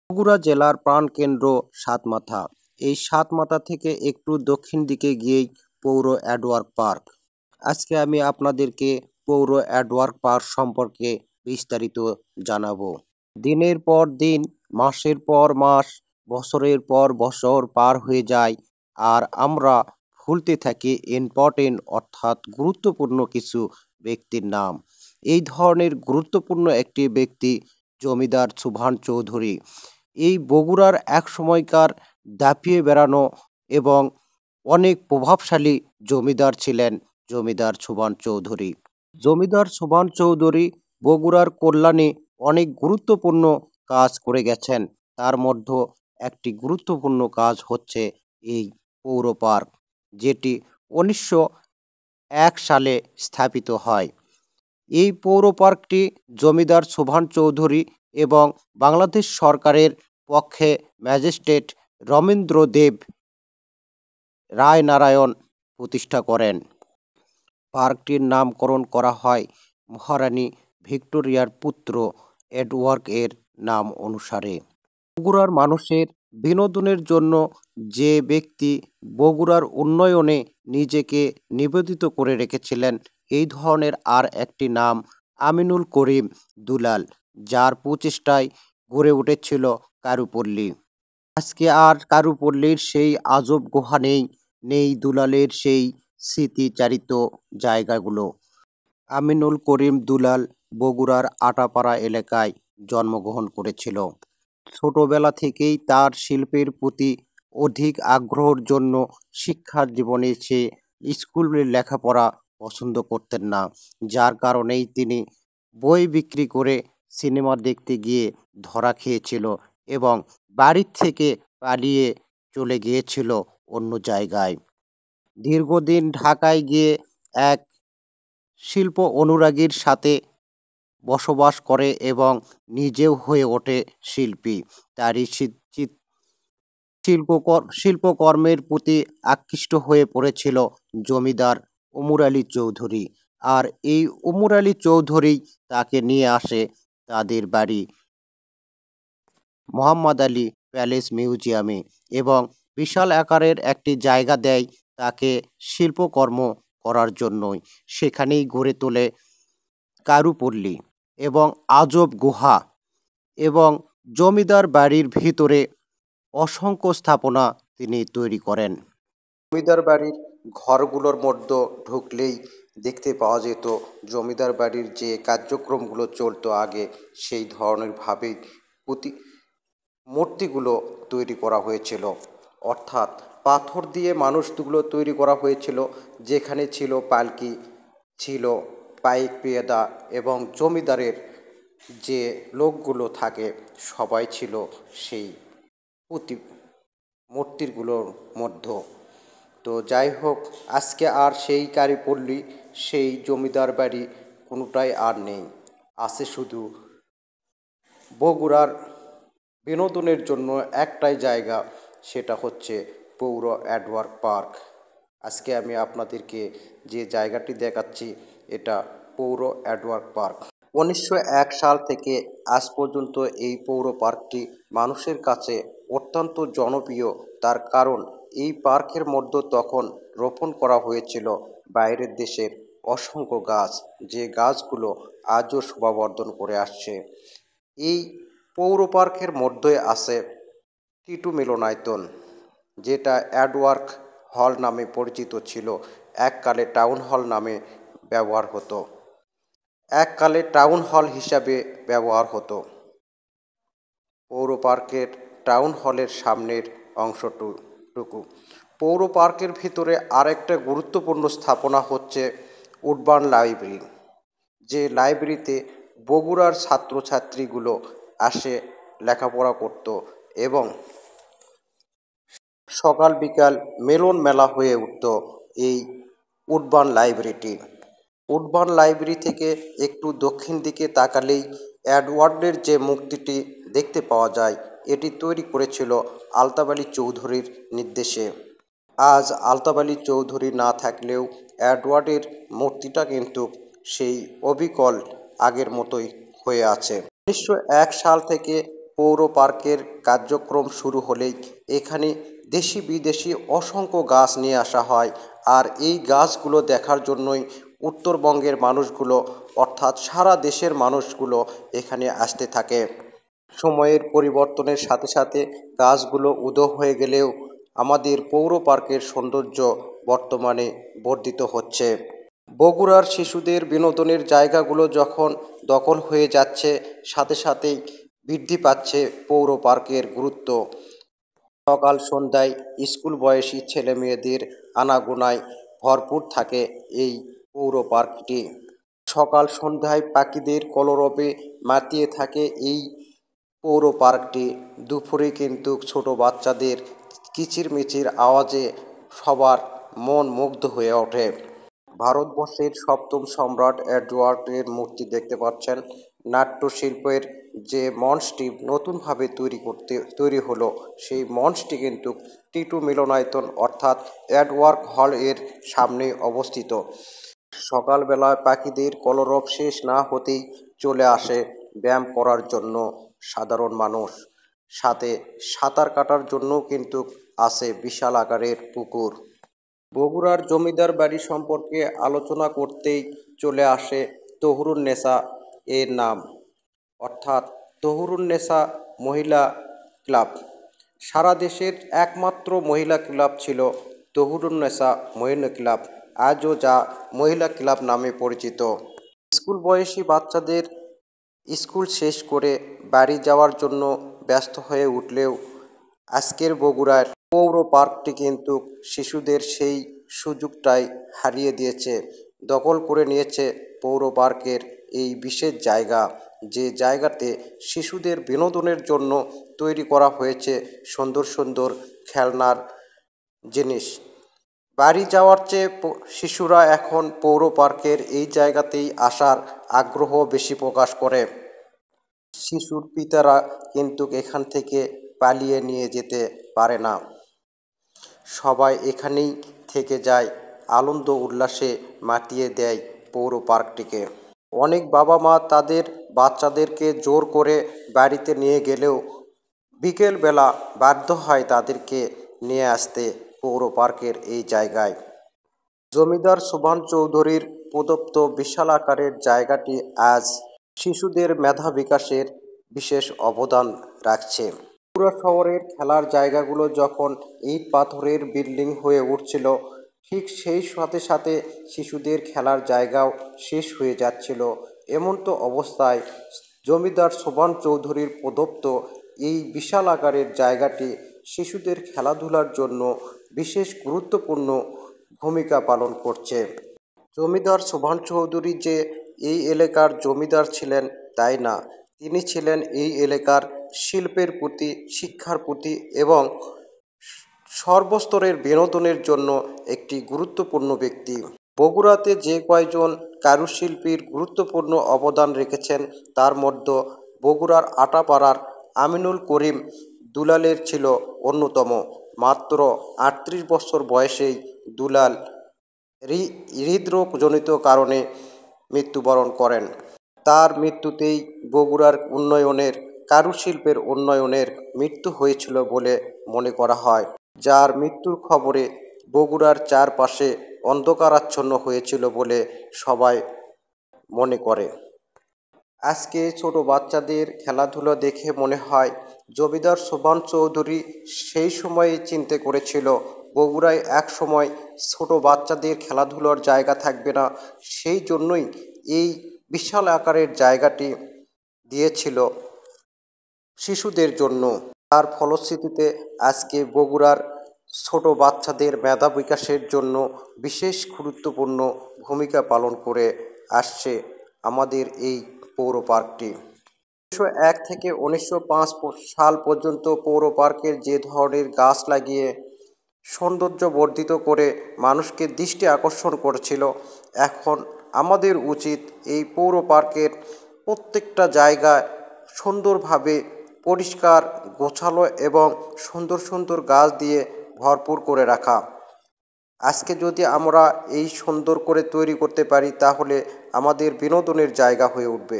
বগুড়া জেলার প্রাণকেন্দ্র সাতমাথা। এই সাতমাথা থেকে একটু দক্ষিণ দিকে গিয়েই পৌর অ্যাডওয়ার্ক পার্ক। আজকে আমি আপনাদেরকে পৌর অ্যাডওয়ার্ক পার্ক সম্পর্কে বিস্তারিত জানাবো। দিনের পর দিন, মাসের পর মাস, বছরের পর বছর পার হয়ে যায়, আর আমরা ভুলতে থাকি ইম্পর্টেন্ট অর্থাৎ গুরুত্বপূর্ণ কিছু ব্যক্তির নাম। এই ধরনের গুরুত্বপূর্ণ একটি ব্যক্তি জমিদার সুভান চৌধুরী। এই বগুড়ার এক সময়কার দাপিয়ে বেড়ানো এবং অনেক প্রভাবশালী জমিদার ছিলেন জমিদার সুভান চৌধুরী। জমিদার সুভান চৌধুরী বগুড়ার কল্যাণে অনেক গুরুত্বপূর্ণ কাজ করে গেছেন। তার মধ্যে একটি গুরুত্বপূর্ণ কাজ হচ্ছে এই পৌর পার্ক, যেটি 1901 সালে স্থাপিত হয়। এই পৌর পার্কটি জমিদার সুভান চৌধুরী এবং বাংলাদেশ সরকারের পক্ষে ম্যাজিস্ট্রেট রবীন্দ্রদেব রায়নারায়ণ প্রতিষ্ঠা করেন। পার্কটির নামকরণ করা হয় মহারানী ভিক্টোরিয়ার পুত্র এডওয়ার্ড এর নাম অনুসারে। বগুড়ার মানুষের বিনোদনের জন্য যে ব্যক্তি বগুড়ার উন্নয়নে নিজেকে নিবেদিত করে রেখেছিলেন, এই ধরনের আর একটি নাম আমিনুল করিম দুলাল, যার প্রচেষ্টায় গড়ে উঠেছিল কারুপল্লী। আজকে আর কারুপল্লীর সেই আজব গুহা নেই, নেই দুলালের সেই স্মৃতিচারিত জায়গাগুলো। আমিনুল করিম দুলাল বগুড়ার আটাপাড়া এলাকায় জন্মগ্রহণ করেছিল। ছোটবেলা থেকেই তার শিল্পের প্রতি অধিক আগ্রহের জন্য শিক্ষার জীবনে সে স্কুলের লেখাপড়া পছন্দ করতেন না, যার কারণেই তিনি বই বিক্রি করে সিনেমা দেখতে গিয়ে ধরা খেয়েছিল এবং বাড়ির থেকে পালিয়ে চলে গিয়েছিল অন্য জায়গায়। দীর্ঘদিন ঢাকায় গিয়ে এক শিল্প অনুরাগীর সাথে বসবাস করে এবং নিজেও হয়ে ওঠে শিল্পী। তারই শিল্পকর্মের প্রতি আকৃষ্ট হয়ে পড়েছিল জমিদার ওমর আলী চৌধুরী। আর এই ওমর আলী চৌধুরী তাকে নিয়ে আসে তাদের বাড়ি মোহাম্মদ আলী প্যালেস মিউজিয়ামে এবং বিশাল আকারের একটি জায়গা দেয় তাকে শিল্পকর্ম করার জন্যই। সেখানেই গড়ে তোলে কারুপল্লী এবং আজব গুহা এবং জমিদার বাড়ির ভিতরে অসংখ্য স্থাপনা তিনি তৈরি করেন। জমিদার বাড়ির ঘরগুলোর মধ্যে ঢুকলেই দেখতে পাওয়া যেত জমিদার বাড়ির যে কার্যক্রমগুলো চলতো আগে, সেই ধরনের ভাবেই মূর্তিগুলো তৈরি করা হয়েছিল। অর্থাৎ পাথর দিয়ে মানুষগুলো তৈরি করা হয়েছিল, যেখানে ছিল পালকি, ছিল পাইক পেয়াদা এবং জমিদারের যে লোকগুলো থাকে সবাই ছিল সেই মূর্তিগুলোর মধ্যে। তো যাই হোক, আজকে আর সেই কারুপল্লী, সেই জমিদার বাড়ি কোনোটাই আর নেই। আছে শুধু বগুড়ার বিনোদনের জন্য একটাই জায়গা, সেটা হচ্ছে পৌর অ্যাডওয়ার্ক পার্ক। আজকে আমি আপনাদেরকে যে জায়গাটি দেখাচ্ছি এটা পৌর অ্যাডওয়ার্ক পার্ক। 1901 সাল থেকে আজ পর্যন্ত এই পৌর পার্কটি মানুষের কাছে অত্যন্ত জনপ্রিয়। তার কারণ এই পার্কের মধ্যে তখন রোপণ করা হয়েছিল বাইরের দেশের অসংখ্য গাছ, যে গাছগুলো আজও শোভাবর্ধন করে আসছে। এই পৌর পার্কের মধ্যে আছে টিটু মিলনায়তন, যেটা অ্যাডওয়ার্ক হল নামে পরিচিত ছিল, এককালে টাউন হল নামে ব্যবহার হতো, এককালে টাউন হল হিসাবে ব্যবহার হতো। পৌর পার্কের টাউন হলের সামনের অংশটুকু। পৌর পার্কের ভিতরে আরেকটা গুরুত্বপূর্ণ স্থাপনা হচ্ছে উডবার্ন লাইব্রেরি, যে লাইব্রেরিতে বগুড়ার ছাত্রছাত্রীগুলো আসে লেখাপড়া করত এবং সকাল বিকাল মেলন মেলা হয়ে উঠত এই উডবার্ন লাইব্রেরিটি। উডবার্ন লাইব্রেরি থেকে একটু দক্ষিণ দিকে তাকালেই এডওয়ার্ডের যে মূর্তিটি দেখতে পাওয়া যায়, এটি তৈরি করেছিল আলতাফ আলী চৌধুরীর নির্দেশে। আজ আলতাফ আলী চৌধুরী না থাকলেও এডওয়ার্ডের মূর্তিটা কিন্তু সেই অবিকল আগের মতোই হয়ে আছে। 1901 সাল থেকে পৌর পার্কের কার্যক্রম শুরু হলেই এখানে দেশি বিদেশি অসংখ্য গাছ নিয়ে আসা হয়। আর এই গাছগুলো দেখার জন্যই উত্তরবঙ্গের মানুষগুলো অর্থাৎ সারা দেশের মানুষগুলো এখানে আসতে থাকে। সময়ের পরিবর্তনের সাথে সাথে গাছগুলো উধাও হয়ে গেলেও আমাদের পৌর পার্কের সৌন্দর্য বর্তমানে বর্ধিত হচ্ছে। বগুড়ার শিশুদের বিনোদনের জায়গাগুলো যখন দখল হয়ে যাচ্ছে, সাথে সাথেই বৃদ্ধি পাচ্ছে পৌর পার্কের গুরুত্ব। সকাল সন্ধ্যায় স্কুল বয়সী ছেলে মেয়েদের আনাগোনায় ভরপুর থাকে এই পৌর পার্কটি। সকাল সন্ধ্যায় পাখিদের কলরবে মাতিয়ে থাকে এই পৌর পার্কটি। দুপুরে কিন্তু ছোট বাচ্চাদের কিচিরমিচির আওয়াজে সবার মন মুগ্ধ হয়ে ওঠে। ভারতবর্ষের সপ্তম সম্রাট এডওয়ার্ডের মূর্তি দেখতে পাচ্ছেন। নাট্যশিল্পের যে মঞ্চটি নতুনভাবে তৈরি হলো, সেই মঞ্চটি কিন্তু টিটু মিলনায়তন অর্থাৎ এডওয়ার্ড হল এর সামনে অবস্থিত। সকালবেলায় পাখিদের কলরব শেষ না হতেই চলে আসে ব্যায়াম করার জন্য সাধারণ মানুষ। সাথে সাঁতার কাটার জন্যও কিন্তু আছে বিশাল আকারের পুকুর। বগুড়ার জমিদার বাড়ি সম্পর্কে আলোচনা করতেই চলে আসে তহুরুন্নেসা এর নাম, অর্থাৎ তহুরুন্নেসা মহিলা ক্লাব। সারা দেশের একমাত্র মহিলা ক্লাব ছিল তহুরুন্নেসা মহিলা ক্লাব, আজও যা মহিলা ক্লাব নামে পরিচিত। স্কুল বয়সী বাচ্চাদের স্কুল শেষ করে বাড়ি যাওয়ার জন্য ব্যস্ত হয়ে উঠলেও আজকের বগুড়ার পৌর পার্কটি কিন্তু শিশুদের সেই সুযোগটাই হারিয়ে দিয়েছে। দখল করে নিয়েছে পৌর পার্কের এই বিশেষ জায়গা, যে জায়গাতে শিশুদের বিনোদনের জন্য তৈরি করা হয়েছে সুন্দর সুন্দর খেলনার জিনিস। বাড়ি যাওয়ার চেয়ে শিশুরা এখন পৌর পার্কের এই জায়গাতেই আসার আগ্রহ বেশি প্রকাশ করে। শিশুর পিতারা কিন্তু এখান থেকে পালিয়ে নিয়ে যেতে পারে না, সবাই এখানেই থেকে যায়, আনন্দ উল্লাসে মাতিয়ে দেয় পৌর পার্কটিকে। অনেক বাবা মা তাদের বাচ্চাদেরকে জোর করে বাড়িতে নিয়ে গেলেও বিকেলবেলা বাধ্য হয় তাদেরকে নিয়ে আসতে পৌর পার্কের এই জায়গায়। জমিদার সুভান চৌধুরীর প্রদত্ত বিশাল আকারের জায়গাটি আজ শিশুদের মেধা বিকাশের বিশেষ অবদান রাখছে। বগুড়া শহরের খেলার জায়গাগুলো যখন ইট পাথরের বিল্ডিং হয়ে উঠছিল, ঠিক সেই সাথে সাথে শিশুদের খেলার জায়গাও শেষ হয়ে যাচ্ছিল। এমন তো অবস্থায় জমিদার সুভান চৌধুরীর প্রদত্ত এই বিশাল আকারের জায়গাটি শিশুদের খেলাধুলার জন্য বিশেষ গুরুত্বপূর্ণ ভূমিকা পালন করছে। জমিদার সুভান চৌধুরী যে এই এলাকার জমিদার ছিলেন তাই না, তিনি ছিলেন এই এলাকার শিল্পের প্রতি, শিক্ষার প্রতি এবং সর্বস্তরের বিনোদনের জন্য একটি গুরুত্বপূর্ণ ব্যক্তি। বগুড়াতে যে কয়জন কারুশিল্পীর গুরুত্বপূর্ণ অবদান রেখেছেন তার মধ্যে বগুড়ার আটাপাড়ার আমিনুল করিম দুলালের ছিল অন্যতম। মাত্র ৩৮ বছর বয়সেই দুলাল হৃদরোগজনিত কারণে মৃত্যুবরণ করেন। তার মৃত্যুতেই বগুড়ার উন্নয়নের, কারুশিল্পের উন্নয়নের মৃত্যু হয়েছিল বলে মনে করা হয়, যার মৃত্যুর খবরে বগুড়ার চারপাশে অন্ধকারাচ্ছন্ন হয়েছিল বলে সবাই মনে করে। আজকে ছোট বাচ্চাদের খেলাধুলা দেখে মনে হয় জমিদার সুভান চৌধুরী সেই সময়ে চিন্তা করেছিল বগুড়ায় এক সময় ছোট বাচ্চাদের খেলাধুলার জায়গা থাকবে না, সেই জন্যই এই বিশাল আকারের জায়গাটি দিয়েছিল শিশুদের জন্য। তার ফলশ্রুতিতে আজকে বগুড়ার ছোট বাচ্চাদের মেধা বিকাশের জন্য বিশেষ গুরুত্বপূর্ণ ভূমিকা পালন করে আসছে আমাদের এই পৌর পার্কটি। ১৯০১ থেকে ১৯০৫ সাল পর্যন্ত পৌর পার্কের যে ধরনের গাছ লাগিয়ে সৌন্দর্য বর্ধিত করে মানুষকে দৃষ্টি আকর্ষণ করেছিল, এখন আমাদের উচিত এই পৌর পার্কের প্রত্যেকটা জায়গায় সুন্দরভাবে পরিষ্কার, গোছালো এবং সুন্দর সুন্দর গাছ দিয়ে ভরপুর করে রাখা। আজকে যদি আমরা এই সুন্দর করে তৈরি করতে পারি তাহলে আমাদের বিনোদনের জায়গা হয়ে উঠবে।